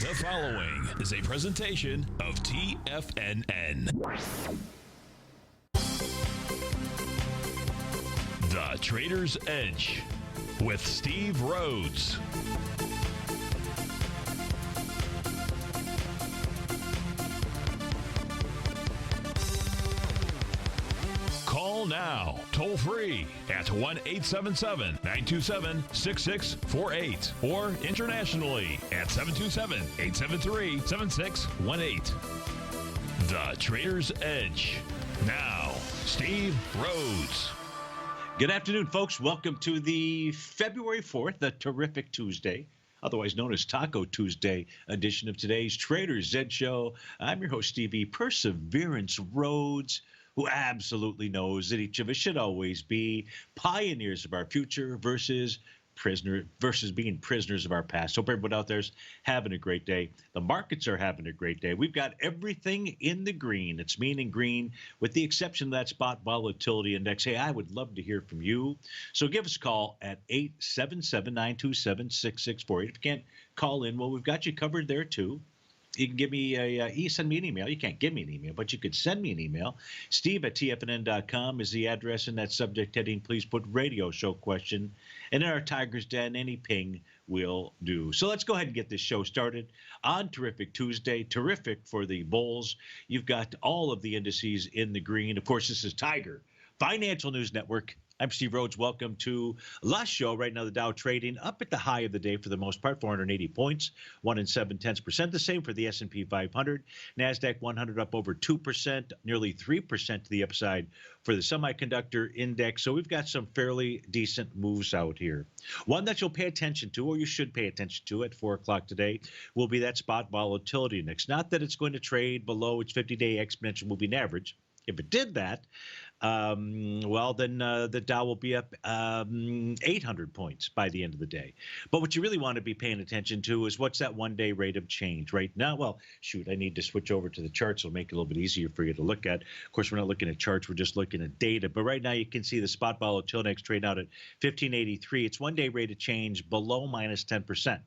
The following is a presentation of TFNN. The Trader's Edge with Steve Rhodes. Call now, toll free at 1-877-927-6648 or internationally at 727-873-7618. The Trader's Edge. Now, Steve Rhodes. Good afternoon, folks. Welcome to the February 4th, the terrific Tuesday, otherwise known as Taco Tuesday edition of today's Trader's Edge Show. I'm your host, Stevie Perseverance Rhodes, who absolutely knows that each of us should always be pioneers of our future versus being prisoners of our past. Hope everyone out there's having a great day. The markets are having a great day. We've got everything in the green. It's meaning green, with the exception of that spot volatility index. Hey, I would love to hear from you. So give us a call at 877-927-6648. If you can't call in, well, we've got you covered there too. You can give me send me an email. You can't give me an email, but you could send me an email. Steve@TFNN.com is the address. In that subject heading, please put radio show question. And in our Tiger's Den, any ping will do. So let's go ahead and get this show started on Terrific Tuesday. Terrific for the bulls. You've got all of the indices in the green. Of course, this is Tiger Financial News Network. I'm Steve Rhodes. Welcome to last show. Right now, the Dow trading up at the high of the day for the most part, 480 points, 1 7/10%. The same for the S&P 500. Nasdaq 100 up over 2%, nearly 3% to the upside for the semiconductor index. So we've got some fairly decent moves out here. One that you'll pay attention to, or you should pay attention to at 4 o'clock today, will be that spot volatility index. Not that it's going to trade below its 50-day exponential moving average. If it did that, well, then the Dow will be up 800 points by the end of the day. But what you really want to be paying attention to is what's that one-day rate of change right now. Well, shoot, I need to switch over to the charts. It'll make it a little bit easier for you to look at. Of course, we're not looking at charts. We're just looking at data. But right now, you can see the spot volatility index trading out at 1583. It's one-day rate of change below minus 10%.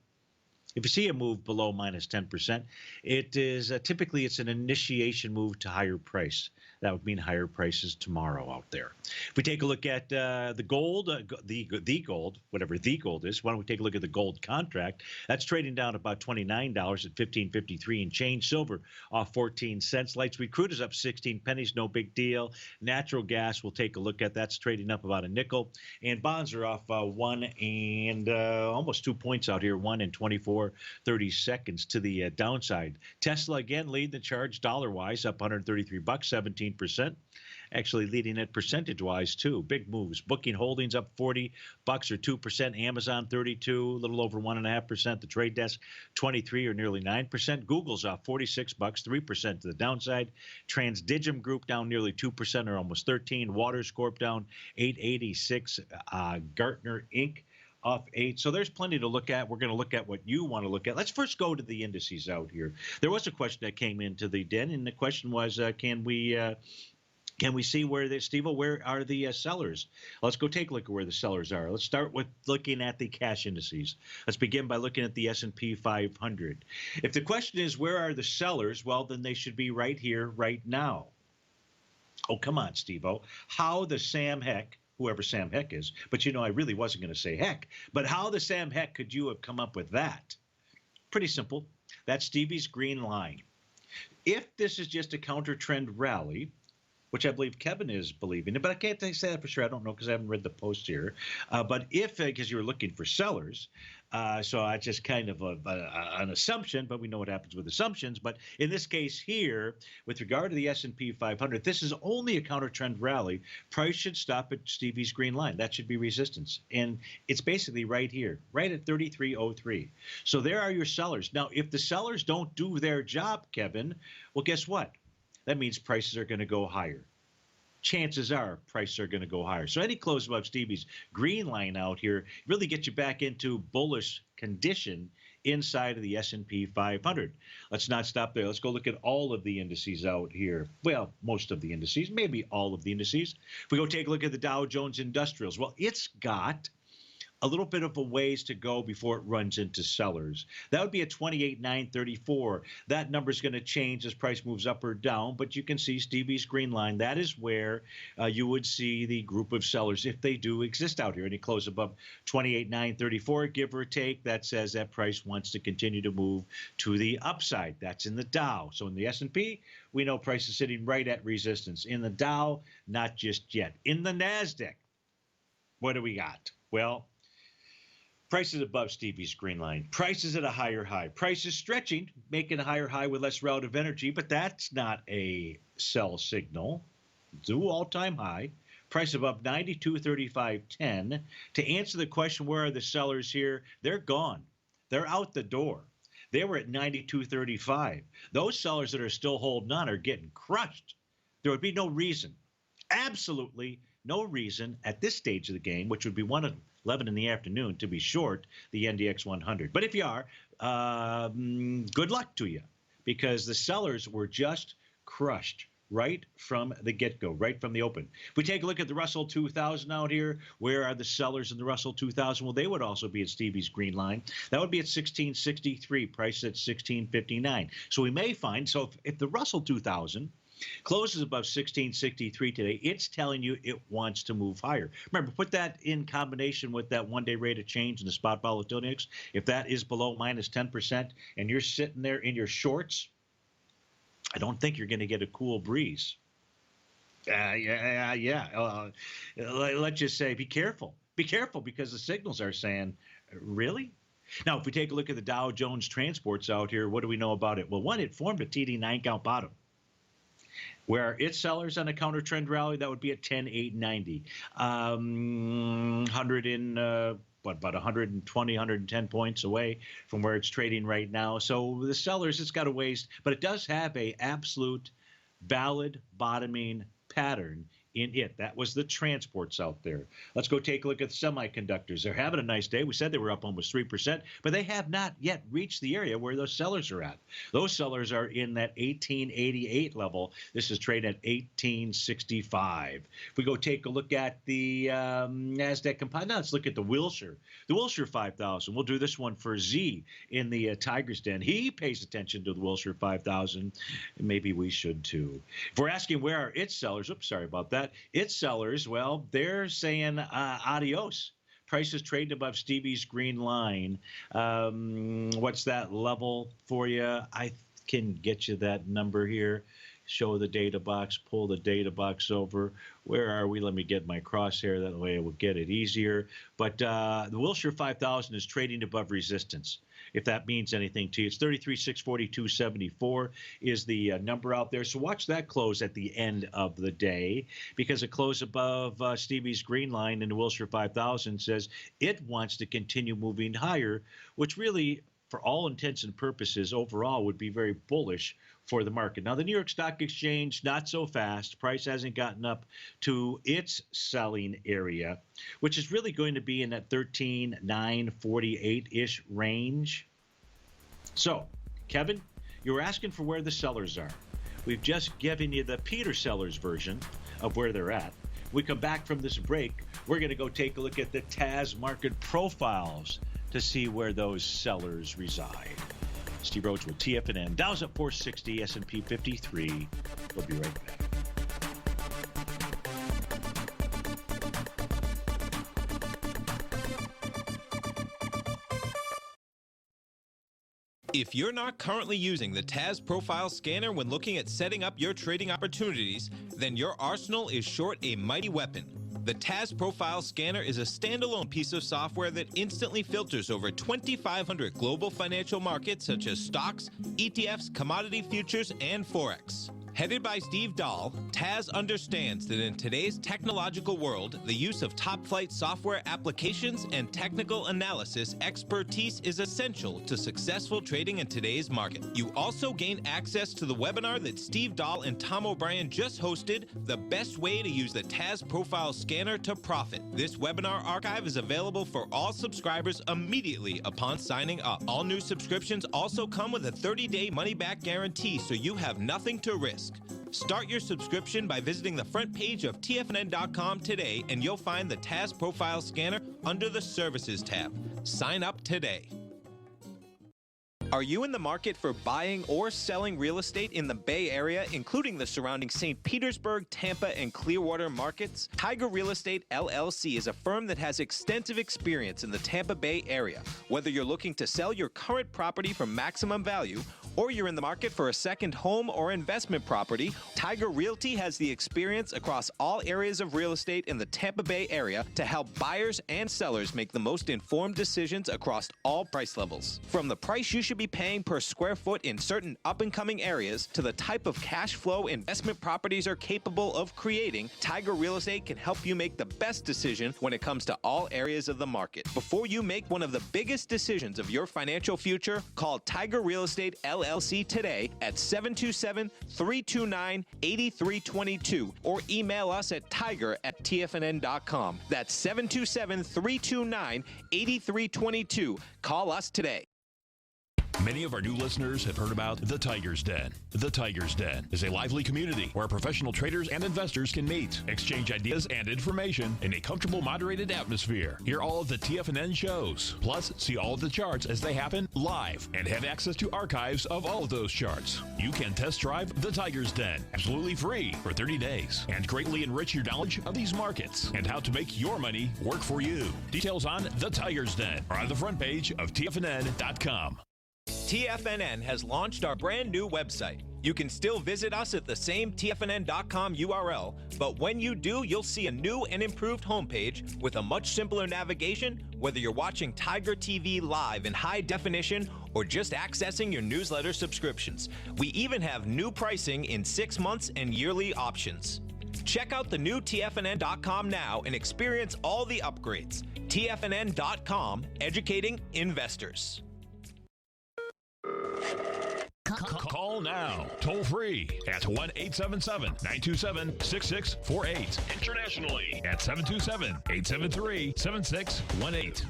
If you see a move below minus 10%, it is typically it's an initiation move to higher price. That would mean higher prices tomorrow out there. If we take a look at the gold, the gold, whatever the gold is, why don't we take a look at the gold contract? That's trading down about $29 at $15.53 and change. Silver off 14 cents. Light sweet crude is up 16 pennies, no big deal. Natural gas, we'll take a look at. That's trading up about a nickel. And bonds are off 1 and almost 2 points out here, 1 and 24/30 seconds to the downside. Tesla again leading the charge dollar-wise, up $133, 17%. Actually leading it percentage-wise too. Big moves. Booking Holdings up $40 or 2%. Amazon 32, a little over 1.5%. The Trade Desk 23 or nearly 9%. Google's off $46, 3% to the downside. Transdigm Group down nearly 2% or almost 13. Waters Corp down 886. Gartner Inc. off 8. So there's plenty to look at. We're going to look at what you want to look at. Let's first go to the indices out here. There was a question that came into the den, and the question was, can we see where where are the sellers? Let's go take a look at where the sellers are. Let's start with looking at the cash indices. Let's begin by looking at the S&P 500. If the question is, where are the sellers? Well, then they should be right here, right now. Oh, come on, Steve-O. How the Sam Heck, whoever Sam Heck is, but I really wasn't going to say heck, but how the Sam Heck could you have come up with that? Pretty simple. That's Stevie's green line. If this is just a counter trend rally, which I believe Kevin is believing, but I can't say that for sure. I don't know because I haven't read the post here. But if, because you were looking for sellers, so I just kind of an assumption, but we know what happens with assumptions. But in this case here, with regard to the S&P 500, this is only a counter trend rally. Price should stop at Stevie's green line. That should be resistance. And it's basically right here, right at 33.03. So there are your sellers. Now, if the sellers don't do their job, Kevin, well, guess what? That means prices are going to go higher. Chances are prices are going to go higher. So any close above Stevie's green line out here really gets you back into bullish condition inside of the S&P 500. Let's not stop there. Let's go look at all of the indices out here. Well, most of the indices, maybe all of the indices. If we go take a look at the Dow Jones Industrials, well, it's got a little bit of a ways to go before it runs into sellers. That would be at 28,934. That number is going to change as price moves up or down, but you can see Stevie's green line. That is where you would see the group of sellers if they do exist out here. And it closed above 28,934, give or take. That says that price wants to continue to move to the upside. That's in the Dow. So in the S&P, we know price is sitting right at resistance. In the Dow, not just yet. In the Nasdaq, what do we got? Well, price is above Stevie's green line. Price is at a higher high. Price is stretching, making a higher high with less relative energy, but that's not a sell signal. New all-time high. Price above 92.35.10. To answer the question, where are the sellers here? They're gone. They're out the door. They were at 92.35. Those sellers that are still holding on are getting crushed. There would be no reason, absolutely no reason at this stage of the game, which would be 1:11 in the afternoon, to be short the NDX 100. But if you are, good luck to you, because the sellers were just crushed right from the get-go, right from the open. If we take a look at the Russell 2000 out here, where are the sellers in the Russell 2000? Well, they would also be at Stevie's green line. That would be at 1663, price at 1659. So we may find, so if the Russell 2000 closes above 1663 today, it's telling you it wants to move higher. Remember, put that in combination with that one-day rate of change in the spot volatility index. If that is below minus 10% and you're sitting there in your shorts, I don't think you're going to get a cool breeze. Let's just say be careful. Be careful, because the signals are saying, really? Now, if we take a look at the Dow Jones transports out here, what do we know about it? Well, one, it formed a TD 9-count bottom. Where its sellers on a counter trend rally, that would be at 10,890. 100 in about 120, 110 points away from where it's trading right now. So the sellers, it's got a ways, but it does have a absolute valid bottoming pattern in it. That was the transports out there. Let's go take a look at the semiconductors. They're having a nice day. We said they were up almost 3%, but they have not yet reached the area where those sellers are at. Those sellers are in that 1888 level. This is trading at 1865. If we go take a look at the Nasdaq composite, now let's look at the Wilshire. The Wilshire 5000. We'll do this one for Z in the Tiger's Den. He pays attention to the Wilshire 5000. Maybe we should too. If we're asking where are its sellers, oops, sorry about that. Its sellers, well, they're saying adios. Price is trading above Stevie's green line. What's that level for you? I can get you that number here. Show the data box, pull the data box over. Where are we? Let me get my crosshair. That way I will get it easier. But the Wilshire 5000 is trading above resistance, if that means anything to you. It's 33,642.74 is the number out there. So watch that close at the end of the day, because it closed above Stevie's green line, and the Wilshire 5000 says it wants to continue moving higher, which really, for all intents and purposes, overall would be very bullish for the market. Now, the New York Stock Exchange, not so fast. Price hasn't gotten up to its selling area, which is really going to be in that 13,948-ish range. So, Kevin, you were asking for where the sellers are. We've just given you the Peter Sellers version of where they're at. We come back from this break, we're going to go take a look at the TAZ market profiles to see where those sellers reside. Steve Rhodes with TFNN. Dow's up 460, S&P 53. We'll be right back. If you're not currently using the TAZ Profile Scanner when looking at setting up your trading opportunities, then your arsenal is short a mighty weapon. The TAZ Profile Scanner is a standalone piece of software that instantly filters over 2,500 global financial markets such as stocks, ETFs, commodity futures, and Forex. Headed by Steve Dahl, TAZ understands that in today's technological world, the use of top-flight software applications and technical analysis expertise is essential to successful trading in today's market. You also gain access to the webinar that Steve Dahl and Tom O'Brien just hosted, The Best Way to Use the TAZ Profile Scanner to Profit. This webinar archive is available for all subscribers immediately upon signing up. All new subscriptions also come with a 30-day money-back guarantee, so you have nothing to risk. Start your subscription by visiting the front page of TFNN.com today, and you'll find the TAZ Profile Scanner under the Services tab. Sign up today. Are you in the market for buying or selling real estate in the Bay Area, including the surrounding St. Petersburg, Tampa, and Clearwater markets? Tiger Real Estate LLC is a firm that has extensive experience in the Tampa Bay area. Whether you're looking to sell your current property for maximum value, or you're in the market for a second home or investment property, Tiger Realty has the experience across all areas of real estate in the Tampa Bay area to help buyers and sellers make the most informed decisions across all price levels. From the price you should be paying per square foot in certain up-and-coming areas to the type of cash flow investment properties are capable of creating, Tiger Real Estate can help you make the best decision when it comes to all areas of the market. Before you make one of the biggest decisions of your financial future, call Tiger Real Estate LLC today at 727-329-8322 or email us at tiger@tfnn.com. That's 727-329-8322. Call us today. Many of our new listeners have heard about the Tiger's Den. The Tiger's Den is a lively community where professional traders and investors can meet, exchange ideas and information in a comfortable, moderated atmosphere. Hear all of the TFNN shows, plus see all of the charts as they happen live and have access to archives of all of those charts. You can test drive the Tiger's Den absolutely free for 30 days and greatly enrich your knowledge of these markets and how to make your money work for you. Details on the Tiger's Den are on the front page of TFNN.com. TFNN has launched our brand new website. You can still visit us at the same TFNN.com URL, but when you do, you'll see a new and improved homepage with a much simpler navigation, whether you're watching Tiger TV live in high definition or just accessing your newsletter subscriptions. We even have new pricing in 6 months and yearly options. Check out the new TFNN.com now and experience all the upgrades. TFNN.com, educating investors. Call now, toll free at 1-877-927-6648. Internationally at 727-873-7618.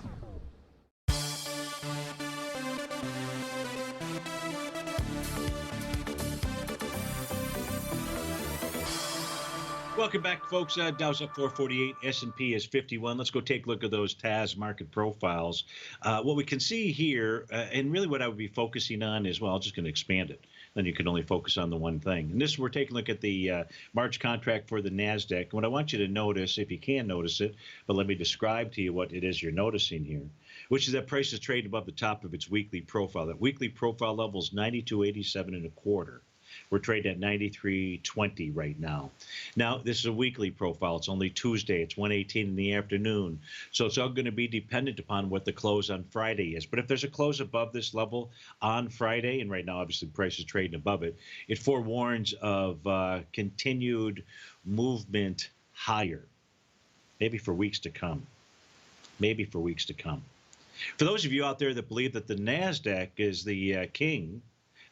Welcome back, folks. Dow's up 448. S&P is 51. Let's go take a look at those TAZ market profiles. What we can see here, and really what I would be focusing on is, well, I'm just going to expand it. Then you can only focus on the one thing. And this, we're taking a look at the March contract for the Nasdaq. What I want you to notice, if you can notice it, but let me describe to you what it is you're noticing here, which is that price is trading above the top of its weekly profile. That weekly profile level is 92.87 1/4. We're trading at 93.20 right now. Now, this is a weekly profile. It's only Tuesday. It's 1:18 in the afternoon. So it's all going to be dependent upon what the close on Friday is. But if there's a close above this level on Friday, and right now, obviously, the price is trading above it, it forewarns of continued movement higher, maybe for weeks to come. Maybe for weeks to come. For those of you out there that believe that the Nasdaq is the king,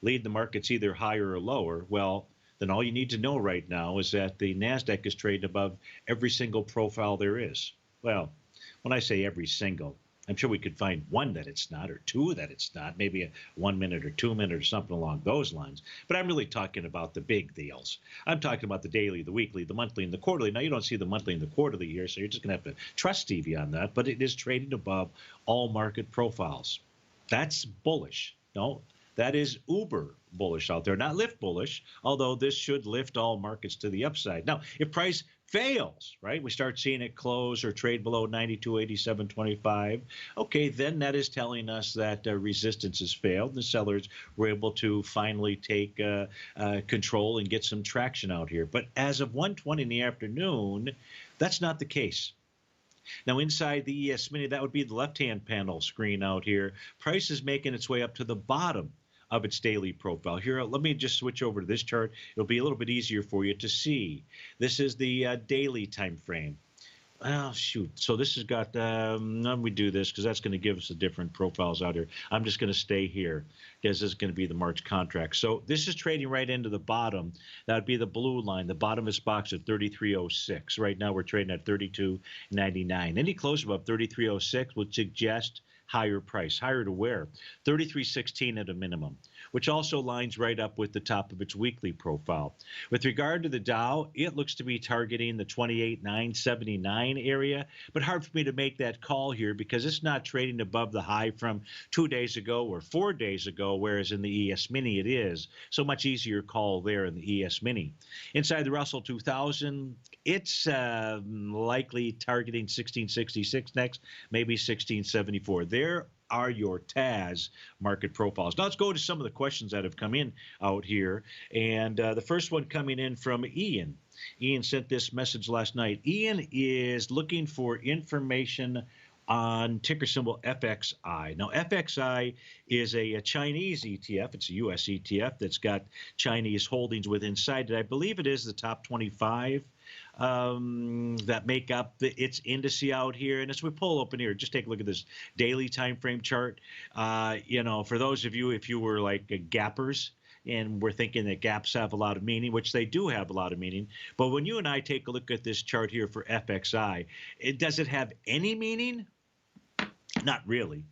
lead the markets either higher or lower, well, then all you need to know right now is that the Nasdaq is trading above every single profile there is. Well, when I say every single, I'm sure we could find one that it's not, or two that it's not, maybe a 1 minute or 2 minute or something along those lines. But I'm really talking about the big deals. I'm talking about the daily, the weekly, the monthly, and the quarterly. Now, you don't see the monthly and the quarterly here, so you're just going to have to trust Stevie on that. But it is trading above all market profiles. That's bullish. No, that is uber bullish out there, not lift bullish, although this should lift all markets to the upside. Now, if price fails, right, we start seeing it close or trade below 92.8725, okay, then that is telling us that resistance has failed. The sellers were able to finally take control and get some traction out here. But as of 1:20 in the afternoon, that's not the case. Now, inside the ES-mini, that would be the left-hand panel screen out here. Price is making its way up to the bottom of its daily profile. Here, let me just switch over to this chart. It'll be a little bit easier for you to see. This is the daily time frame. Oh, shoot. So this has got, let me do this because that's going to give us the different profiles out here. I'm just going to stay here because this is going to be the March contract. So this is trading right into the bottom. That would be the blue line. The bottom is boxed at 33.06. Right now we're trading at 32.99. Any close above 33.06 would suggest higher price. Higher to where? 33.16 at a minimum, which also lines right up with the top of its weekly profile. With regard to the Dow, it looks to be targeting the 28,979 area, but hard for me to make that call here because it's not trading above the high from 2 days ago or 4 days ago, whereas in the ES Mini it is. So much easier call there in the ES Mini. Inside the Russell 2000, it's likely targeting 1666 next, maybe 1674. There are your TAZ market profiles. Now let's go to some of the questions that have come in out here. And the first one coming in from Ian. Ian sent this message last night. Ian is looking for information on ticker symbol FXI. Now, FXI is a Chinese ETF. It's a U.S. ETF that's got Chinese holdings within inside it. I believe it is the top 25 that make up its indice out here. And as we pull open here, just take a look at this daily time frame chart. For those of you, if you were like gappers, and we're thinking that gaps have a lot of meaning, which they do have a lot of meaning. But when you and I take a look at this chart here for FXI, does it have any meaning? Not really.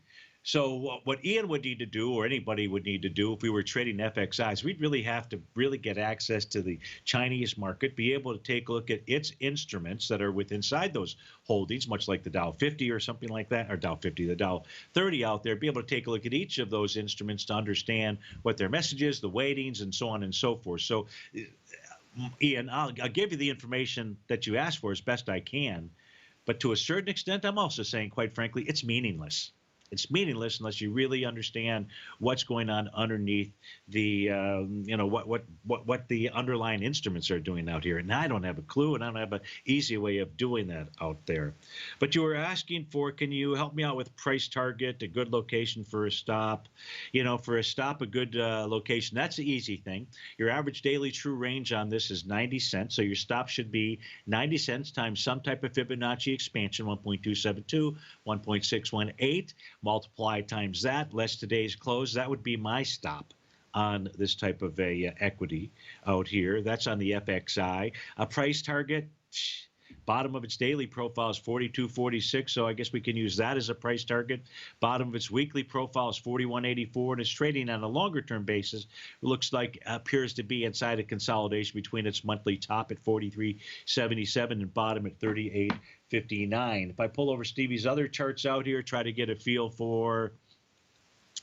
So what Ian would need to do, or anybody would need to do if we were trading FXIs, we'd really have to really get access to the Chinese market, be able to take a look at its instruments that are inside those holdings, much like the Dow 50 or something like that, or Dow 50, the Dow 30 out there, be able to take a look at each of those instruments to understand what their message is, the weightings, and so on and so forth. So, Ian, I'll give you the information that you asked for as best I can. But to a certain extent, I'm also saying, quite frankly, it's meaningless. It's meaningless unless you really understand what's going on underneath the, what the underlying instruments are doing out here. And I don't have a clue, and I don't have an easy way of doing that out there. But you were asking for, can you help me out with price target, a good location for a stop? For a stop, a good location, that's the easy thing. Your average daily true range on this is 90 cents. So your stop should be 90 cents times some type of Fibonacci expansion, 1.272, 1.618. Multiply times that, less today's close. That would be my stop on this type of a equity out here. That's on the FXI. A price target, bottom of its daily profile is 42.46, so I guess we can use that as a price target. Bottom of its weekly profile is 41.84, and it's trading on a longer-term basis. It looks like appears to be inside a consolidation between its monthly top at 43.77 and bottom at 38.59. If I pull over Stevie's other charts out here, try to get a feel for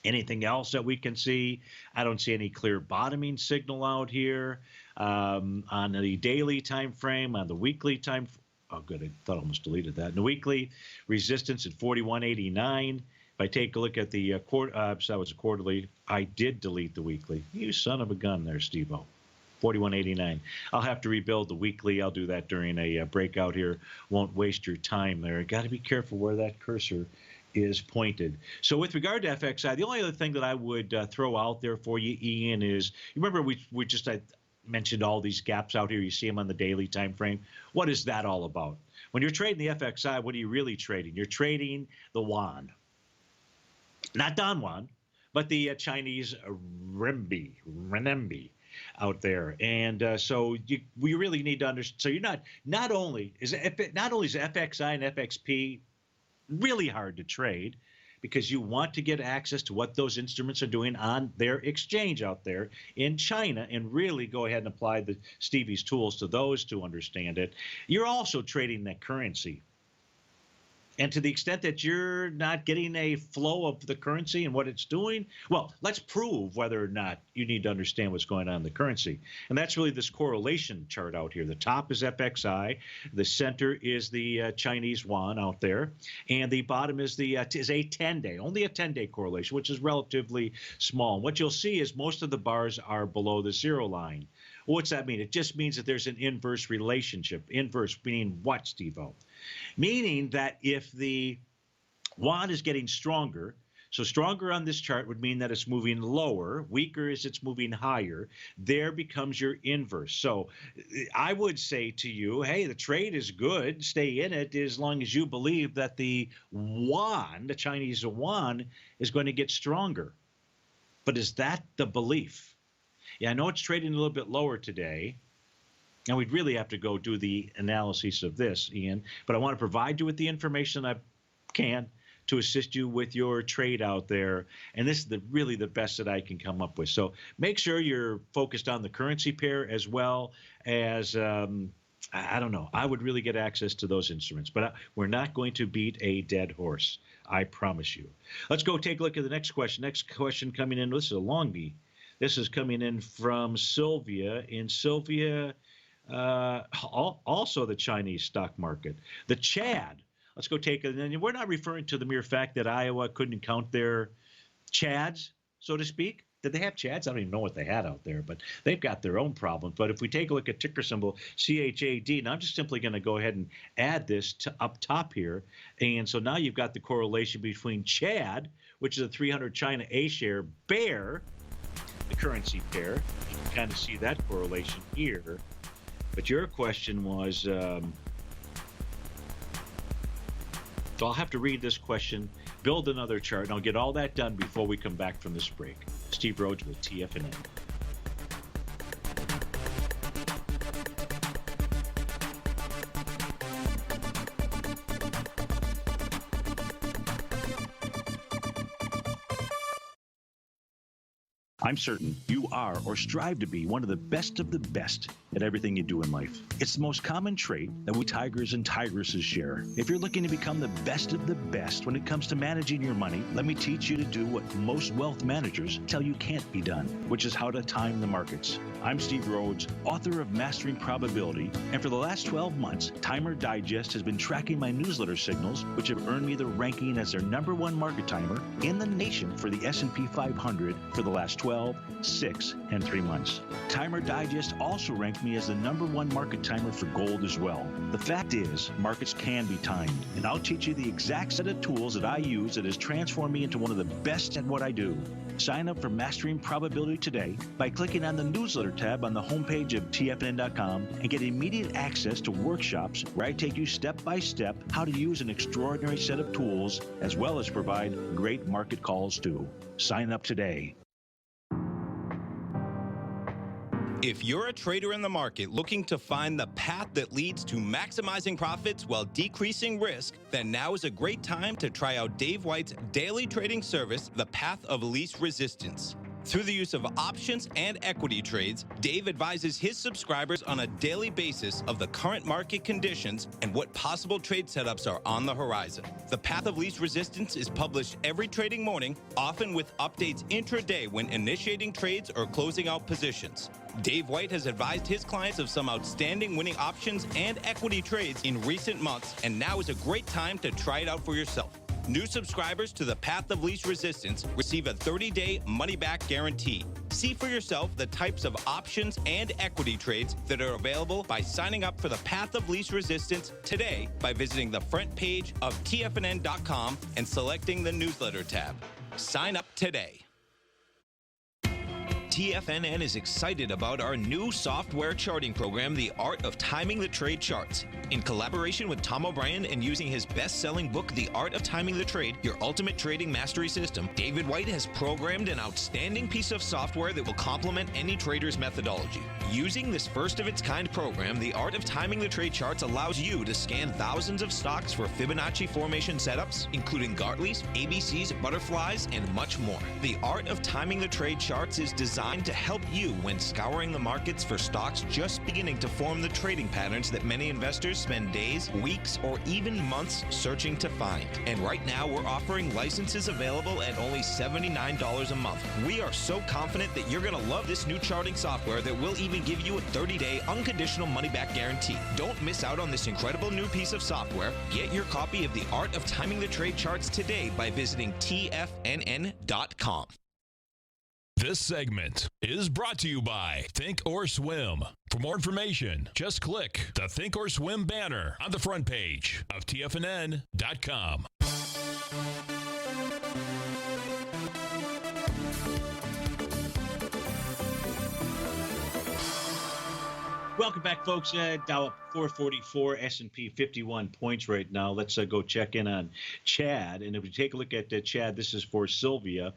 anything else that we can see, I don't see any clear bottoming signal out here. On the daily time frame, on the weekly time frame, oh, good. I thought I almost deleted that. In the weekly, resistance at 41.89. If I take a look at the that was a quarterly. I did delete the weekly. You son of a gun there, Steve-O. 41.89. I'll have to rebuild the weekly. I'll do that during a breakout here. Won't waste your time there. Got to be careful where that cursor is pointed. So with regard to FXI, the only other thing that I would throw out there for you, Ian, is you remember we just mentioned all these gaps out here. You see them on the daily time frame. What is that all about? When you're trading the FXI, what are you really trading? You're trading the yuan, not Don Juan, but the Chinese renminbi out there. And so we really need to understand. So you're not only is FXI and FXP really hard to trade, because you want to get access to what those instruments are doing on their exchange out there in China and really go ahead and apply the Stevie's tools to those to understand it. You're also trading that currency. And to the extent that you're not getting a flow of the currency and what it's doing, well, let's prove whether or not you need to understand what's going on in the currency. And that's really this correlation chart out here. The top is FXI, the center is the Chinese yuan out there, and the bottom is a 10-day, only a 10-day correlation, which is relatively small. And what you'll see is most of the bars are below the zero line. What's that mean? It just means that there's an inverse relationship. Inverse meaning what, Steve-O? Meaning that if the yuan is getting stronger, so stronger on this chart would mean that it's moving lower, weaker is it's moving higher, there becomes your inverse. So I would say to you, hey, the trade is good, stay in it as long as you believe that the yuan, the Chinese yuan, is going to get stronger. But is that the belief? Yeah, I know it's trading a little bit lower today, and we'd really have to go do the analysis of this, Ian, but I want to provide you with the information I can to assist you with your trade out there. And this is really the best that I can come up with. So make sure you're focused on the currency pair as well as I don't know. I would really get access to those instruments, but we're not going to beat a dead horse. I promise you. Let's go take a look at the next question. Next question coming in. This is a longie. This is coming in from Sylvia. In Sylvia, also the Chinese stock market. The Chad. Let's go take it. And we're not referring to the mere fact that Iowa couldn't count their Chads, so to speak. Did they have Chads? I don't even know what they had out there, but they've got their own problems. But if we take a look at ticker symbol CHAD, and I'm just simply going to go ahead and add this to up top here. And so now you've got the correlation between Chad, which is a 300 China A-share bear, the currency pair. You can kind of see that correlation here. But your question was, so I'll have to read this question, build another chart, and I'll get all that done before we come back from this break. Steve Rhodes with TFNN. I'm certain you are or strive to be one of the best at everything you do in life. It's the most common trait that we tigers and tigresses share. If you're looking to become the best of the best when it comes to managing your money, let me teach you to do what most wealth managers tell you can't be done, which is how to time the markets. I'm Steve Rhodes, author of Mastering Probability, and for the last 12 months, Timer Digest has been tracking my newsletter signals, which have earned me the ranking as their #1 market timer in the nation for the S&P 500 for the last 12, 6, and 3 months. Timer Digest also ranked me as the #1 market timer for gold as well. The fact is, markets can be timed, and I'll teach you the exact set of tools that I use that has transformed me into one of the best at what I do. Sign up for Mastering Probability today by clicking on the newsletter tab on the homepage of TFNN.com and get immediate access to workshops where I take you step by step how to use an extraordinary set of tools as well as provide great market calls too. Sign up today. If you're a trader in the market looking to find the path that leads to maximizing profits while decreasing risk, then now is a great time to try out Dave White's daily trading service, The Path of Least Resistance. Through the use of options and equity trades, Dave advises his subscribers on a daily basis of the current market conditions and what possible trade setups are on the horizon. The Path of Least Resistance is published every trading morning, often with updates intraday when initiating trades or closing out positions. Dave White has advised his clients of some outstanding winning options and equity trades in recent months, and now is a great time to try it out for yourself. New subscribers to the Path of Least Resistance receive a 30-day money-back guarantee. See for yourself the types of options and equity trades that are available by signing up for the Path of Least Resistance today by visiting the front page of TFNN.com and selecting the newsletter tab. Sign up today. TFNN is excited about our new software charting program, The Art of Timing the Trade Charts. In collaboration with Tom O'Brien and using his best-selling book, The Art of Timing the Trade, Your Ultimate Trading Mastery System, David White has programmed an outstanding piece of software that will complement any trader's methodology. Using this first-of-its-kind program, The Art of Timing the Trade Charts allows you to scan thousands of stocks for Fibonacci formation setups, including Gartley's, ABC's, butterflies, and much more. The Art of Timing the Trade Charts is designed to help you when scouring the markets for stocks just beginning to form the trading patterns that many investors spend days, weeks, or even months searching to find. And right now, we're offering licenses available at only $79 a month. We are so confident that you're going to love this new charting software that will even give you a 30-day unconditional money-back guarantee. Don't miss out on this incredible new piece of software. Get your copy of The Art of Timing the Trade Charts today by visiting TFNN.com. This segment is brought to you by ThinkorSwim. For more information, just click the ThinkorSwim banner on the front page of TFNN.com. Welcome back, folks. Dow up 444, S&P 51 points right now. Let's go check in on Chad. And if we take a look at Chad, this is for Sylvia.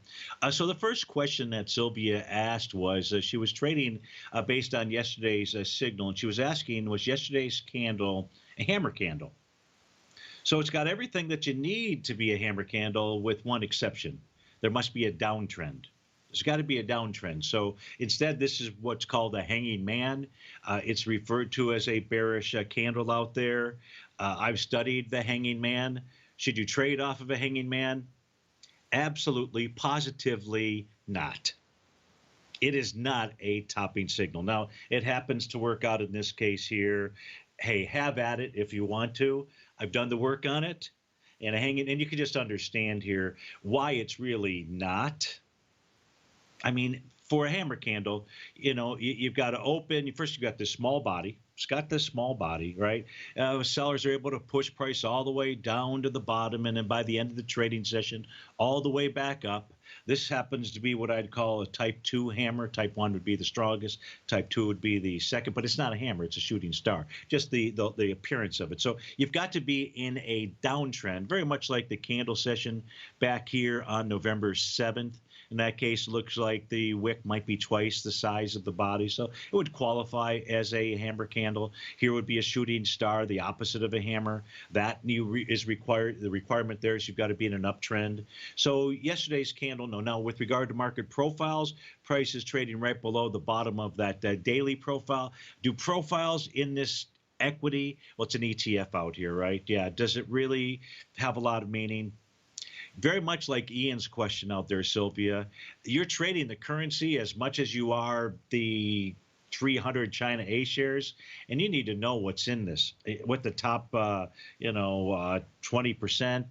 So the first question that Sylvia asked was she was trading based on yesterday's signal, and she was asking, was yesterday's candle a hammer candle? So it's got everything that you need to be a hammer candle with one exception. There must be a downtrend. There's got to be a downtrend. So instead, this is what's called a hanging man. It's referred to as a bearish candle out there. I've studied the hanging man. Should you trade off of a hanging man? Absolutely, positively not. It is not a topping signal. Now, it happens to work out in this case here. Hey, have at it if you want to. I've done the work on it. And and you can just understand here why it's really not. I mean, for a hammer candle, you've got to open. First, you've got this small body. It's got this small body, right? Sellers are able to push price all the way down to the bottom, and then by the end of the trading session, all the way back up. This happens to be what I'd call a type 2 hammer. Type 1 would be the strongest. Type 2 would be the second, but it's not a hammer. It's a shooting star, just the appearance of it. So you've got to be in a downtrend, very much like the candle session back here on November 7th. In that case, it looks like the wick might be twice the size of the body. So it would qualify as a hammer candle. Here would be a shooting star, the opposite of a hammer. That is required. The requirement there is you've got to be in an uptrend. So yesterday's candle, no. Now, with regard to market profiles, price is trading right below the bottom of that daily profile. Do profiles in this equity, well, it's an ETF out here, right? Yeah. Does it really have a lot of meaning? Very much like Ian's question out there, Sylvia, you're trading the currency as much as you are the 300 China A shares, and you need to know what's in this, what the top, 20%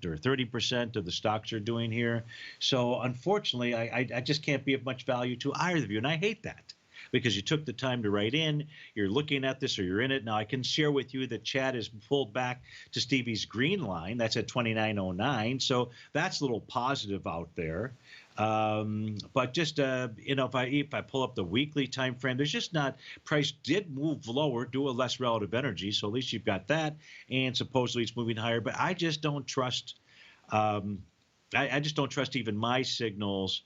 or 30% of the stocks are doing here. So unfortunately, I just can't be of much value to either of you, and I hate that. Because you took the time to write in, you're looking at this, or you're in it. Now, I can share with you that Chad is pulled back to Stevie's green line. That's at 29.09. So that's a little positive out there. But just, if I pull up the weekly time frame, there's just not, price did move lower, do a less relative energy. So at least you've got that. And supposedly it's moving higher. But I just don't trust, I just don't trust even my signals,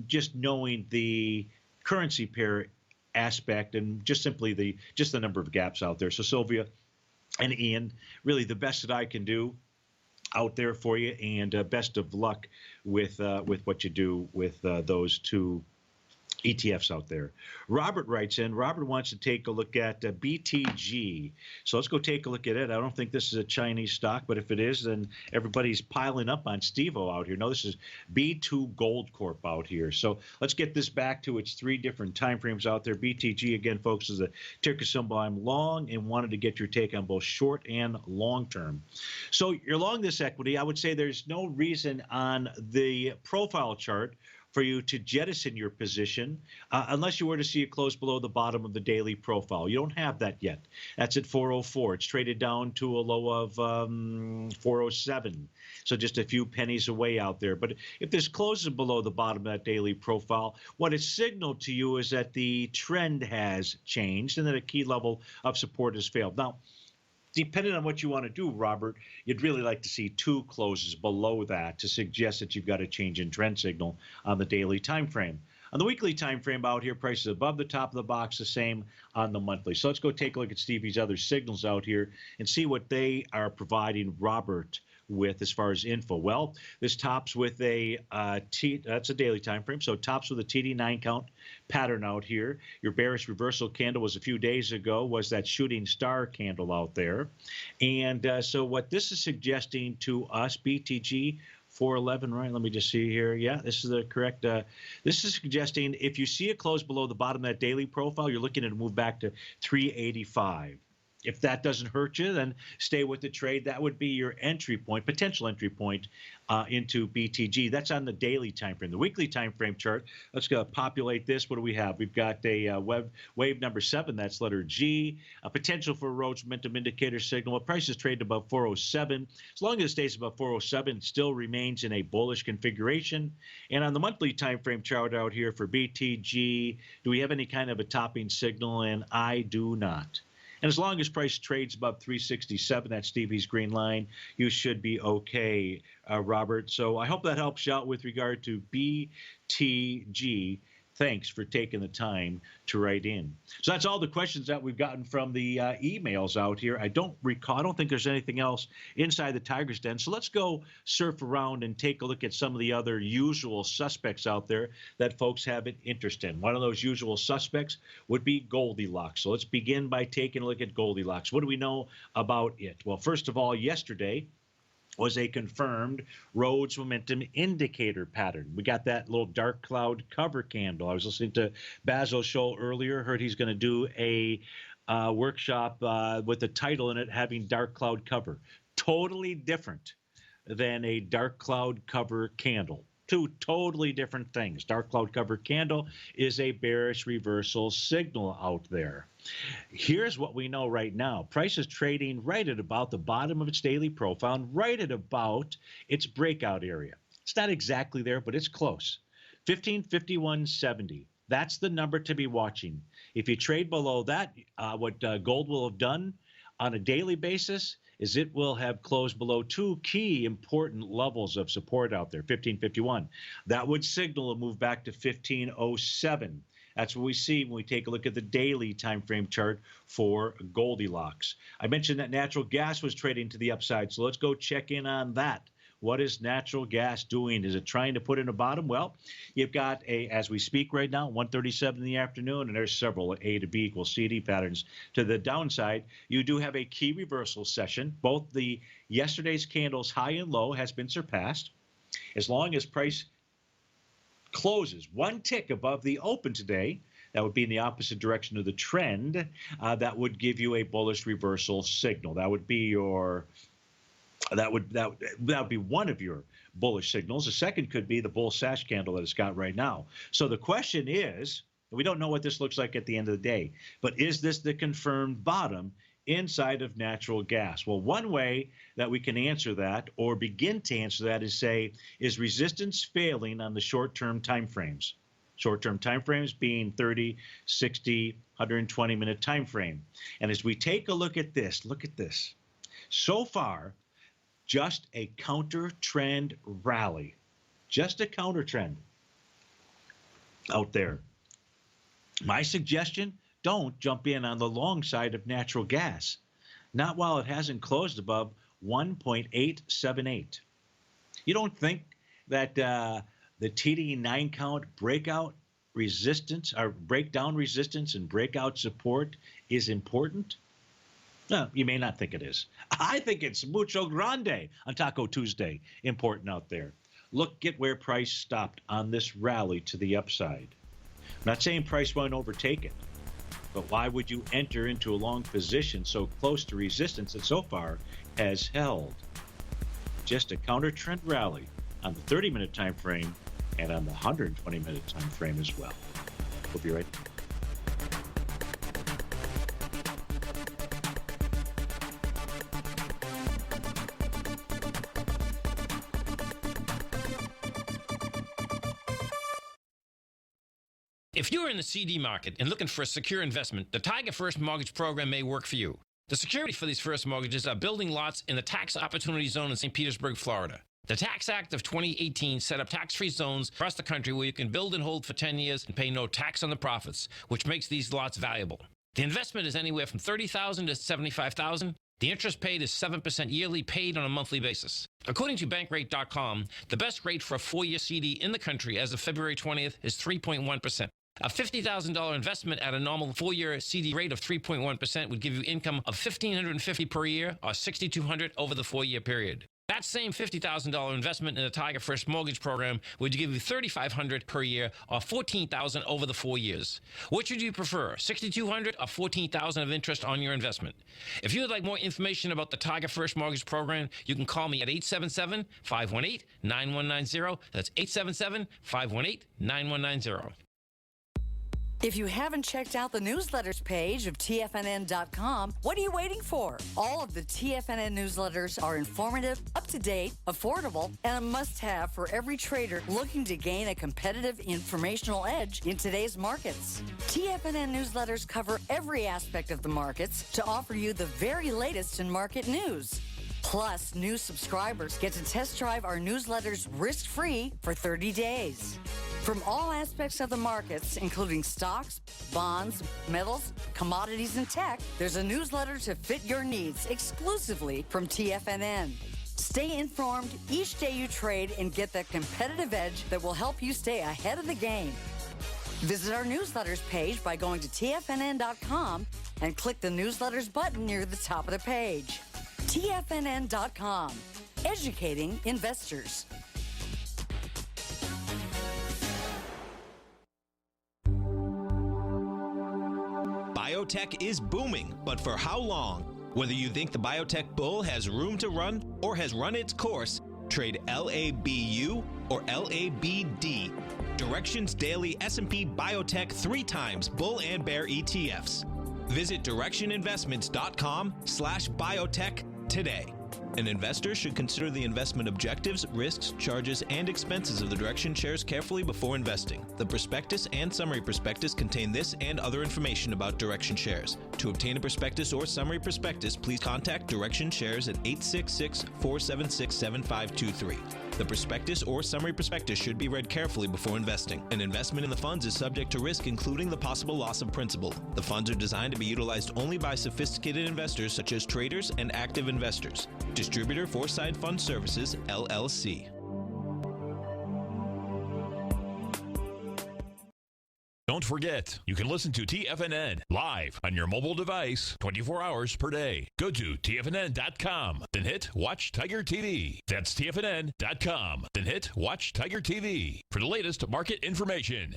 just knowing the currency pair aspect and just simply the number of gaps out there. So Sylvia and Ian, really the best that I can do out there for you, and best of luck with what you do with those two ETFs out there. Robert writes in. Robert wants to take a look at BTG. So let's go take a look at it. I don't think this is a Chinese stock, but if it is, then everybody's piling up on Steve-O out here. No, this is B2 Gold Corp out here. So let's get this back to its three different time frames out there. BTG, again, folks, is a ticker symbol. I'm long and wanted to get your take on both short and long term. So you're long this equity. I would say there's no reason on the profile chart for you to jettison your position unless you were to see it close below the bottom of the daily profile. You don't have that yet. That's at 404. It's traded down to a low of 407. So just a few pennies away out there. But if this closes below the bottom of that daily profile, what it signaled to you is that the trend has changed and that a key level of support has failed. Now, depending on what you want to do, Robert, you'd really like to see two closes below that to suggest that you've got a change in trend signal on the daily time frame. On the weekly time frame out here, prices above the top of the box, the same on the monthly. So let's go take a look at Stevie's other signals out here and see what they are providing Robert with as far as info. Well, this tops with a that's a daily time frame, so tops with a TD9 count pattern out here. Your bearish reversal candle was a few days ago, was that shooting star candle out there. And so what this is suggesting to us, BTG 411, right? Let me just see here. Yeah, this is the correct. This is suggesting if you see it close below the bottom of that daily profile, you're looking at a move back to 385. If that doesn't hurt you, then stay with the trade. That would be your entry point, potential entry point into BTG. That's on the daily time frame. The weekly time frame chart, let's go populate this. What do we have? We've got a wave number 7. That's letter G. A potential for a Rhodes momentum indicator signal. Price is traded above 407. As long as it stays above 407, it still remains in a bullish configuration. And on the monthly time frame chart out here for BTG, do we have any kind of a topping signal? And I do not. And as long as price trades above 367, that's Stevie's green line, you should be okay, Robert. So I hope that helps you out with regard to BTG. Thanks for taking the time to write in. So that's all the questions that we've gotten from the emails out here. I don't think there's anything else inside the Tiger's Den. So let's go surf around and take a look at some of the other usual suspects out there that folks have an interest in. One of those usual suspects would be Goldilocks. So let's begin by taking a look at Goldilocks. What do we know about it? Well, first of all, yesterday was a confirmed Rhodes momentum indicator pattern. We got that little dark cloud cover candle. I was listening to Basil's show earlier, heard he's going to do a workshop with the title in it having dark cloud cover. Totally different than a dark cloud cover candle. Two totally different things. Dark cloud cover candle is a bearish reversal signal out there. Here's what we know right now. Price is trading right at about the bottom of its daily profile and right at about its breakout area. It's not exactly there, but it's close. 1551.70. That's the number to be watching. If you trade below that, what gold will have done on a daily basis is it will have closed below two key important levels of support out there, 1551. That would signal a move back to 1507. That's what we see when we take a look at the daily time frame chart for Goldilocks. I mentioned that natural gas was trading to the upside, so let's go check in on that. What is natural gas doing? Is it trying to put in a bottom? Well, you've got as we speak right now, 1:37 in the afternoon, and there's several A to B equals CD patterns to the downside. You do have a key reversal session. Both the yesterday's candles high and low has been surpassed. As long as price closes one tick above the open today, that would be in the opposite direction of the trend, that would give you a bullish reversal signal. That would be your that would be one of your bullish signals. The second could be the bull sash candle that it's got right now. So the question is, we don't know what this looks like at the end of the day, but is this the confirmed bottom inside of natural gas? Well, one way that we can answer that or begin to answer that is say, is resistance failing on the short-term time frames? Short-term time frames being 30, 60, 120-minute time frame. And as we take a look at this, So far, just a counter trend rally, just a counter trend out there. My suggestion, don't jump in on the long side of natural gas, not while it hasn't closed above 1.878. You don't think that the TD9 count breakout resistance or breakdown resistance and breakout support is important? No, you may not think it is. I think it's mucho grande on Taco Tuesday important out there. Look at where price stopped on this rally to the upside. I'm not saying price won't overtake it, but why would you enter into a long position so close to resistance that so far has held? Just a counter trend rally on the 30-minute time frame and on the 120-minute time frame as well. We'll be right back. If you're in the CD market and looking for a secure investment, the Tiger First Mortgage Program may work for you. The security for these first mortgages are building lots in the Tax Opportunity Zone in St. Petersburg, Florida. The Tax Act of 2018 set up tax-free zones across the country where you can build and hold for 10 years and pay no tax on the profits, which makes these lots valuable. The investment is anywhere from $30,000 to $75,000. The interest paid is 7% yearly, paid on a monthly basis. According to Bankrate.com, the best rate for a 4-year CD in the country as of February 20th is 3.1%. A $50,000 investment at a normal 4-year CD rate of 3.1% would give you income of $1,550 per year or $6,200 over the 4-year period. That same $50,000 investment in the Tiger First Mortgage Program would give you $3,500 per year or $14,000 over the 4 years. Which would you prefer, $6,200 or $14,000 of interest on your investment? If you would like more information about the Tiger First Mortgage Program, you can call me at 877-518-9190. That's 877-518-9190. If you haven't checked out the newsletters page of TFNN.com, what are you waiting for? All of the TFNN newsletters are informative, up-to-date, affordable, and a must-have for every trader looking to gain a competitive informational edge in today's markets. TFNN newsletters cover every aspect of the markets to offer you the very latest in market news. Plus, new subscribers get to test drive our newsletters risk-free for 30 days. From all aspects of the markets, including stocks, bonds, metals, commodities, and tech, there's a newsletter to fit your needs exclusively from TFNN. Stay informed each day you trade and get that competitive edge that will help you stay ahead of the game. Visit our newsletters page by going to TFNN.com and click the newsletters button near the top of the page. TFNN.com, educating investors. Biotech is booming, but for how long? Whether you think the biotech bull has room to run or has run its course, trade LABU or LABD. Direction's daily S&P Biotech 3 times bull and bear ETFs. Visit directioninvestments.com/biotech today. An investor should consider the investment objectives, risks, charges, and expenses of the Direction shares carefully before investing. The prospectus and summary prospectus contain this and other information about Direction shares. To obtain a prospectus or summary prospectus, please contact Direction shares at 866-476-7523. The prospectus or summary prospectus should be read carefully before investing. An investment in the funds is subject to risk, including the possible loss of principal. The funds are designed to be utilized only by sophisticated investors such as traders and active investors. Distributor Foreside Fund Services, LLC. Don't forget, you can listen to TFNN live on your mobile device 24 hours per day. Go to TFNN.com, then hit Watch Tiger TV. That's TFNN.com, then hit Watch Tiger TV for the latest market information.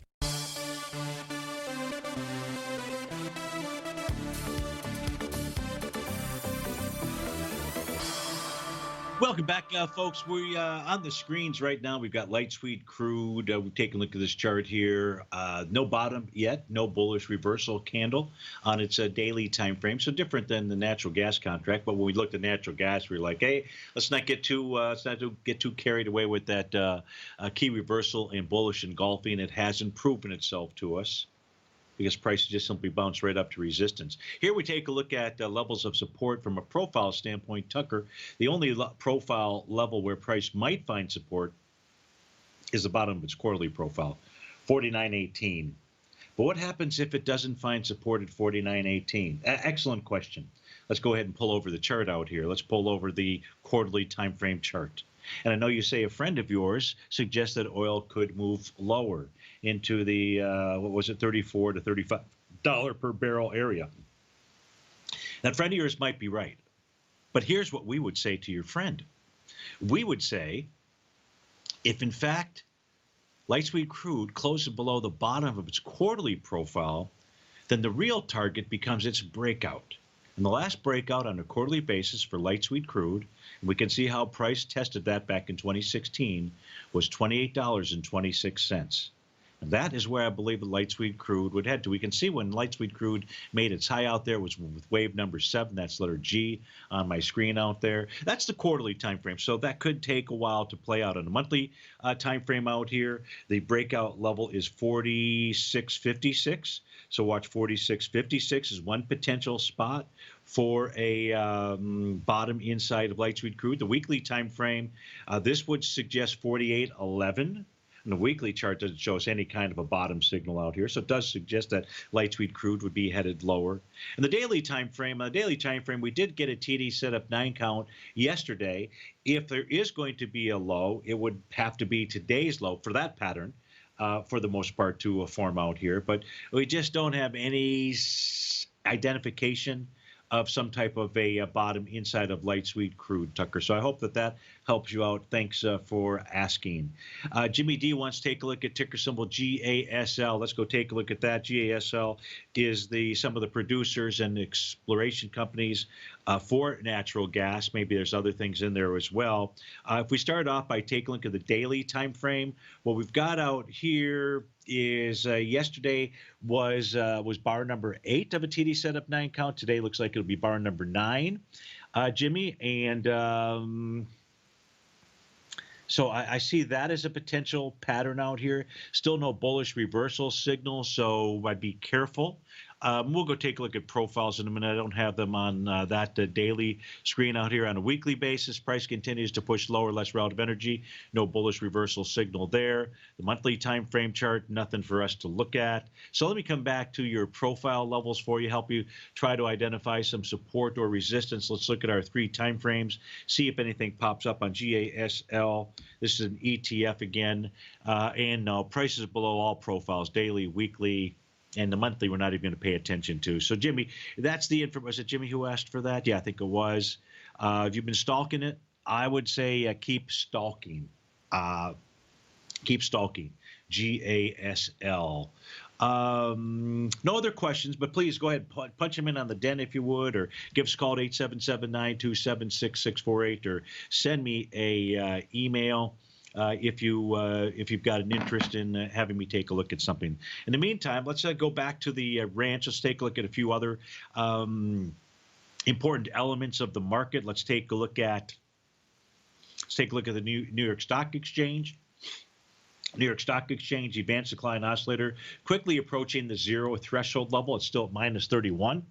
Welcome back, folks. We on the screens right now. We've got light sweet crude. We've taken a look at this chart here. No bottom yet. No bullish reversal candle on its daily time frame. So different than the natural gas contract. But when we looked at natural gas, we were like, hey, let's not get too carried away with that key reversal in bullish engulfing. It hasn't proven itself to us, because prices just simply bounce right up to resistance. Here we take a look at levels of support from a profile standpoint. Tucker, the only profile level where price might find support is the bottom of its quarterly profile, 49.18. But what happens if it doesn't find support at 49.18? Excellent question. Let's go ahead and pull over the chart out here. Let's pull over the quarterly time frame chart. And I know you say a friend of yours suggests that oil could move lower into the, $34 to $35 per barrel area. That friend of yours might be right. But here's what we would say to your friend. We would say, if in fact light sweet crude closes below the bottom of its quarterly profile, then the real target becomes its breakout. And the last breakout on a quarterly basis for light sweet crude, and we can see how price tested that back in 2016, was $28.26. And that is where I believe the light sweet crude would head to. We can see when light sweet crude made its high out there was with wave number 7. That's letter G on my screen out there. That's the quarterly time frame. So that could take a while to play out on a monthly time frame out here. The breakout level is 46.56. So watch 46.56 is one potential spot for a bottom inside of light sweet crude. The weekly time frame, this would suggest 48.11. And the weekly chart doesn't show us any kind of a bottom signal out here, so it does suggest that light sweet crude would be headed lower. And the daily time frame, we did get a TD setup 9 count yesterday. If there is going to be a low, it would have to be today's low for that pattern, for the most part, to form out here. But we just don't have any identification of some type of a bottom inside of light sweet crude, Tucker. So I hope that helps you out. Thanks for asking. Jimmy D wants to take a look at ticker symbol GASL. Let's go take a look at that. GASL is some of the producers and exploration companies for natural gas. Maybe there's other things in there as well. If we start off by taking a look at the daily time frame, what we've got out here is yesterday was bar number 8 of a TD setup 9 count. Today looks like it'll be bar number 9, Jimmy. And so I see that as a potential pattern out here. Still no bullish reversal signal, so I'd be careful We'll go take a look at profiles in a minute. I don't have them on that daily screen out here. On a weekly basis, price continues to push lower, less relative energy. No bullish reversal signal there. The monthly time frame chart, nothing for us to look at. So let me come back to your profile levels for you, help you try to identify some support or resistance. Let's look at our 3 time frames, see if anything pops up on GASL. This is an ETF again, and no, prices below all profiles, daily, weekly, and the monthly we're not even going to pay attention to. So, Jimmy, that's the information. Was it Jimmy who asked for that? Yeah, I think it was. If you've been stalking it, I would say keep stalking. Keep stalking. GASL. No other questions, but please go ahead and punch them in on the den if you would, or give us a call at 877-927-6648, or send me a email if you've got an interest in having me take a look at something. In the meantime, let's go back to the ranch. Let's take a look at a few other important elements of the market. Let's take a look at the New York Stock Exchange. New York Stock Exchange advanced decline oscillator quickly approaching the 0 threshold level. It's still at minus 31.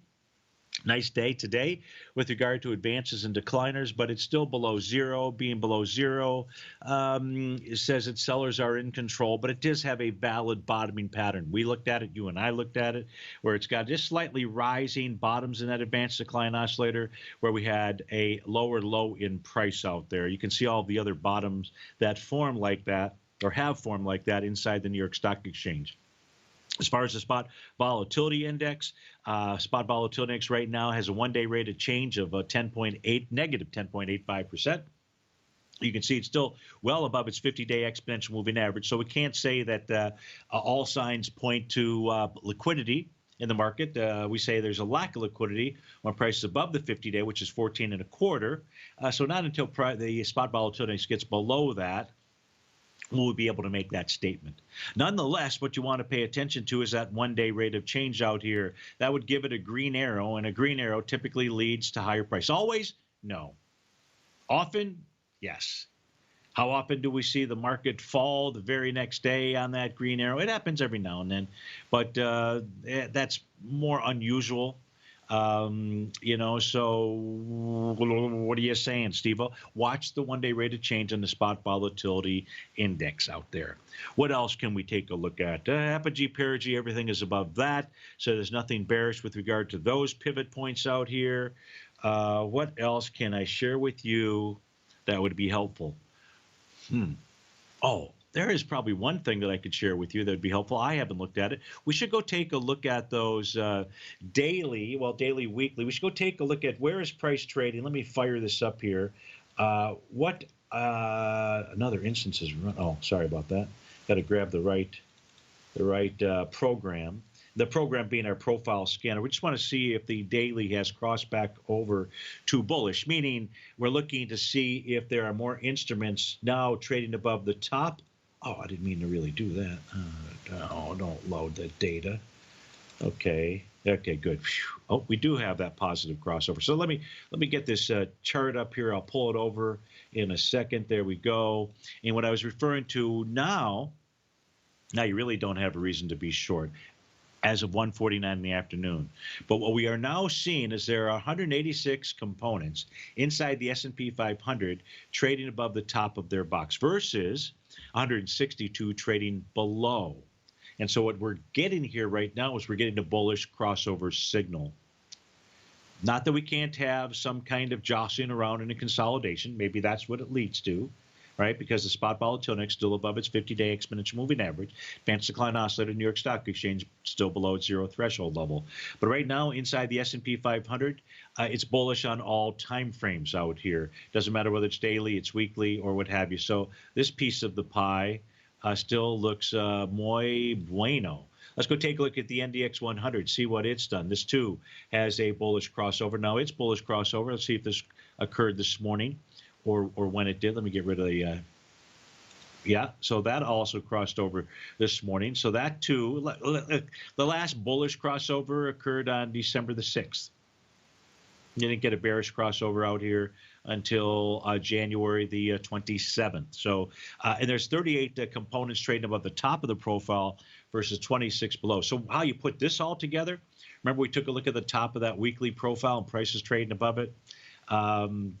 Nice day today with regard to advances and decliners, but it's still below 0. Being below 0, it says that sellers are in control, but it does have a valid bottoming pattern. We looked at it, you and I looked at it, where it's got just slightly rising bottoms in that advanced decline oscillator, where we had a lower low in price out there. You can see all the other bottoms that form like that, or have formed like that, inside the New York Stock Exchange. As far as the spot volatility index, spot volatility index right now has a one-day rate of change of negative 10.85%. You can see it's still well above its 50-day exponential moving average. So we can't say that all signs point to liquidity in the market. We say there's a lack of liquidity when price is above the 50-day, which is 14.25. So not until the spot volatility index gets below that will we be able to make that statement. Nonetheless, what you want to pay attention to is that one-day rate of change out here. That would give it a green arrow, and a green arrow typically leads to higher price. Always? No. Often? Yes. How often do we see the market fall the very next day on that green arrow? It happens every now and then, but that's more unusual. So what are you saying, Steve? Watch the one-day rate of change on the spot volatility index out there. What else can we take a look at? Apogee, perigee, everything is above that, so there's nothing bearish with regard to those pivot points out here. What else can I share with you that would be helpful? Oh, there is probably one thing that I could share with you that would be helpful. I haven't looked at it. We should go take a look at those daily, weekly. We should go take a look at where is price trading. Let me fire this up here. Another instance is run. Oh, sorry about that. Got to grab the right program. The program being our profile scanner. We just want to see if the daily has crossed back over to bullish, meaning we're looking to see if there are more instruments now trading above the top. Oh, I didn't mean to really do that. No, don't load that data. Okay, good. Oh, we do have that positive crossover. So let me get this chart up here. I'll pull it over in a second. There we go. And what I was referring to now you really don't have a reason to be short as of 1:49 in the afternoon. But what we are now seeing is there are 186 components inside the S&P 500 trading above the top of their box versus 162 trading below. And so what we're getting here right now is we're getting a bullish crossover signal. Not that we can't have some kind of jostling around in a consolidation. Maybe that's what it leads to, right? Because the spot volatility index still above its 50-day exponential moving average. Advanced decline oscillator, New York Stock Exchange still below its 0 threshold level. But right now, inside the S&P 500, it's bullish on all time frames out here. Doesn't matter whether it's daily, it's weekly, or what have you. So this piece of the pie still looks muy bueno. Let's go take a look at the NDX 100, see what it's done. This, too, has a bullish crossover. Now, it's bullish crossover. Let's see if this occurred this morning. Or when it did. Let me get rid of the, so that also crossed over this morning. So that too, the last bullish crossover occurred on December the 6th. You didn't get a bearish crossover out here until January the 27th. So, and there's 38 components trading above the top of the profile versus 26 below. So how you put this all together, remember we took a look at the top of that weekly profile and prices trading above it.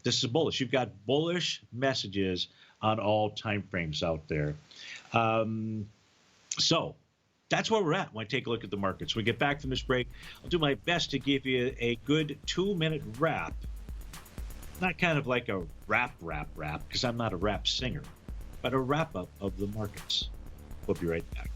This is bullish. You've got bullish messages on all time frames out there. So that's where we're at when I take a look at the markets. When we get back from this break, I'll do my best to give you a good 2-minute wrap. Not kind of like a rap, because I'm not a rap singer, but a wrap-up of the markets. We'll be right back.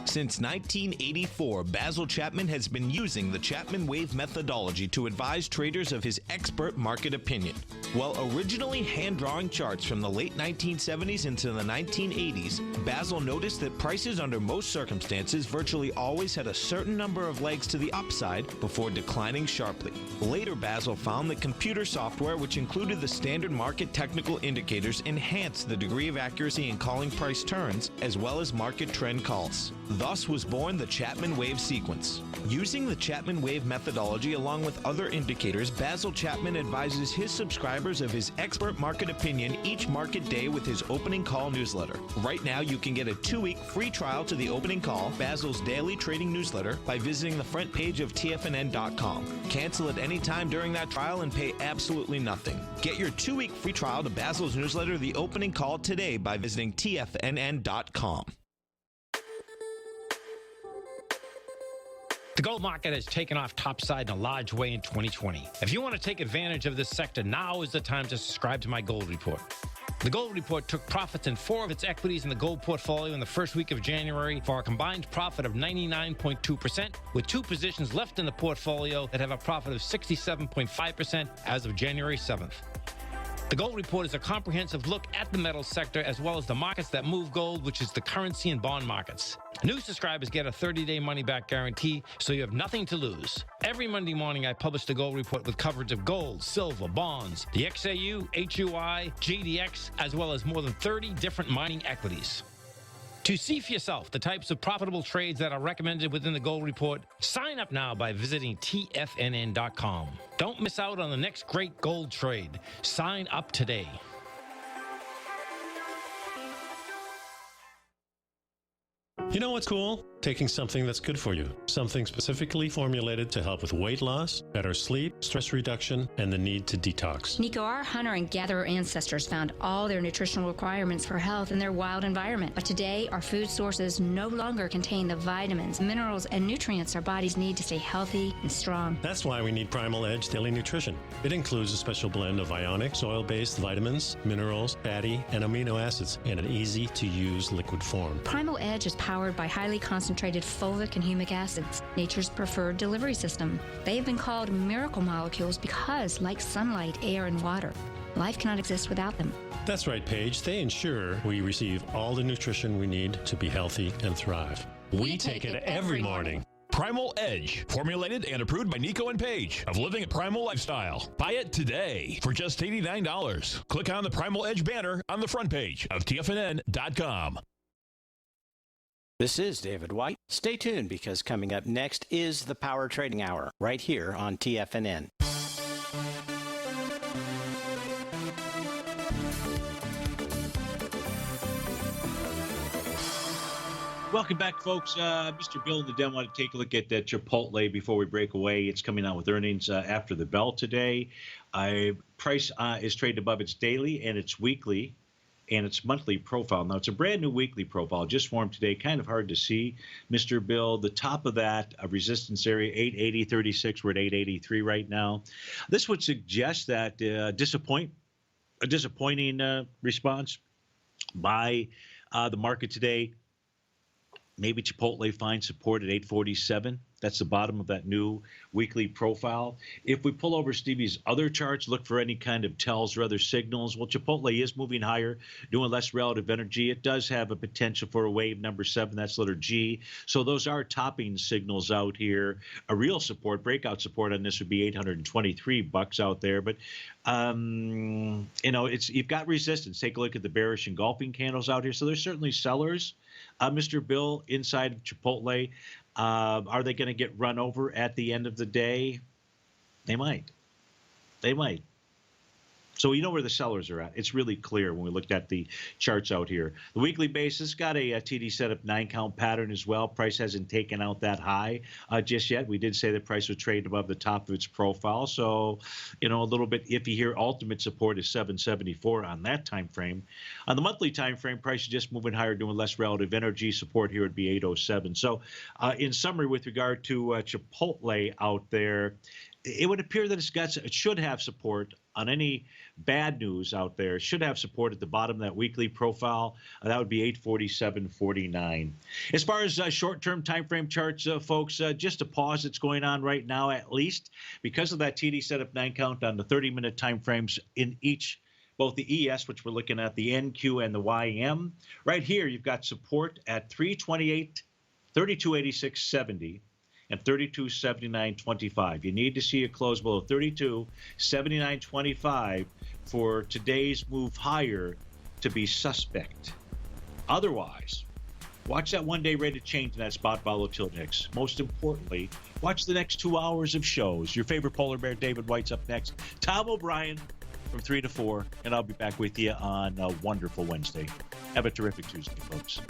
Since 1984, Basil Chapman has been using the Chapman Wave methodology to advise traders of his expert market opinion. While originally hand-drawing charts from the late 1970s into the 1980s, Basil noticed that prices under most circumstances virtually always had a certain number of legs to the upside before declining sharply. Later, Basil found that computer software, which included the standard market technical indicators, enhanced the degree of accuracy in calling price turns, as well as market trend calls. Thus was born the Chapman Wave sequence. Using the Chapman Wave methodology along with other indicators, Basil Chapman advises his subscribers of his expert market opinion each market day with his opening call newsletter. Right now, you can get a 2-week free trial to the opening call, Basil's daily trading newsletter, by visiting the front page of TFNN.com. Cancel at any time during that trial and pay absolutely nothing. Get your 2-week free trial to Basil's newsletter, The Opening Call, today by visiting TFNN.com. The gold market has taken off topside in a large way in 2020. If you want to take advantage of this sector, now is the time to subscribe to my gold report. The gold report took profits in 4 of its equities in the gold portfolio in the first week of January for a combined profit of 99.2%, with 2 positions left in the portfolio that have a profit of 67.5% as of January 7th. The Gold Report is a comprehensive look at the metals sector as well as the markets that move gold, which is the currency and bond markets. New subscribers get a 30-day money-back guarantee, so you have nothing to lose. Every Monday morning, I publish the Gold Report with coverage of gold, silver, bonds, the XAU, HUI, GDX, as well as more than 30 different mining equities. To see for yourself the types of profitable trades that are recommended within the Gold Report, sign up now by visiting TFNN.com. Don't miss out on the next great gold trade. Sign up today. You know what's cool? Taking something that's good for you. Something specifically formulated to help with weight loss, better sleep, stress reduction, and the need to detox. Nico, our hunter and gatherer ancestors found all their nutritional requirements for health in their wild environment. But today, our food sources no longer contain the vitamins, minerals, and nutrients our bodies need to stay healthy and strong. That's why we need Primal Edge Daily Nutrition. It includes a special blend of ionic, soil-based vitamins, minerals, fatty, and amino acids in an easy-to-use liquid form. Primal Edge is powered by highly concentrated fulvic and humic acids, nature's preferred delivery system. They have been called miracle molecules because, like sunlight, air, and water, life cannot exist without them. That's right, Paige. They ensure we receive all the nutrition we need to be healthy and thrive. We take it every morning. Primal Edge, formulated and approved by Nico and Paige of Living a Primal Lifestyle. Buy it today for just $89. Click on the Primal Edge banner on the front page of TFNN.com. This is David White. Stay tuned because coming up next is the Power Trading Hour right here on TFNN. Welcome back, folks. Mr. Bill in the Den want to take a look at Chipotle before we break away. It's coming out with earnings after the bell today. Price is traded above its daily and its weekly and its monthly profile. Now, it's a brand new weekly profile, just formed today. Kind of hard to see, Mr. Bill. The top of that, a resistance area, 880.36. We're at 883 right now. This would suggest that a disappointing response by the market today. Maybe Chipotle finds support at 847. That's the bottom of that new weekly profile. If we pull over Stevie's other charts, look for any kind of tells or other signals. Well, Chipotle is moving higher, doing less relative energy. It does have a potential for a wave number 7. That's letter G. So those are topping signals out here. A real support, breakout support on this would be $823 out there. But, you've got resistance. Take a look at the bearish engulfing candles out here. So there's certainly sellers. Mr. Bill, inside of Chipotle, are they going to get run over at the end of the day? They might. They might. So you know where the sellers are at. It's really clear when we looked at the charts out here. The weekly basis got a TD setup 9-count pattern as well. Price hasn't taken out that high just yet. We did say the price would trade above the top of its profile. So, a little bit iffy here. Ultimate support is 774 on that time frame. On the monthly time frame, price is just moving higher, doing less relative energy. Support here would be 807. So in summary, with regard to Chipotle out there, it would appear that it should have support on any bad news out there. It should have support at the bottom of that weekly profile. That would be 847.49. As far as short-term time frame charts, folks, just a pause that's going on right now, at least because of that TD setup 9 count on the 30-minute time frames in both the ES, which we're looking at, the NQ and the YM. Right here, you've got support at 328, 3286.70. and 3279.25. You need to see a close below 3279.25 for today's move higher to be suspect. Otherwise, watch that one-day rate of change in that spot volatility index. Most importantly, watch the next 2 hours of shows. Your favorite polar bear, David White's up next. Tom O'Brien from 3 to 4, and I'll be back with you on a wonderful Wednesday. Have a terrific Tuesday, folks.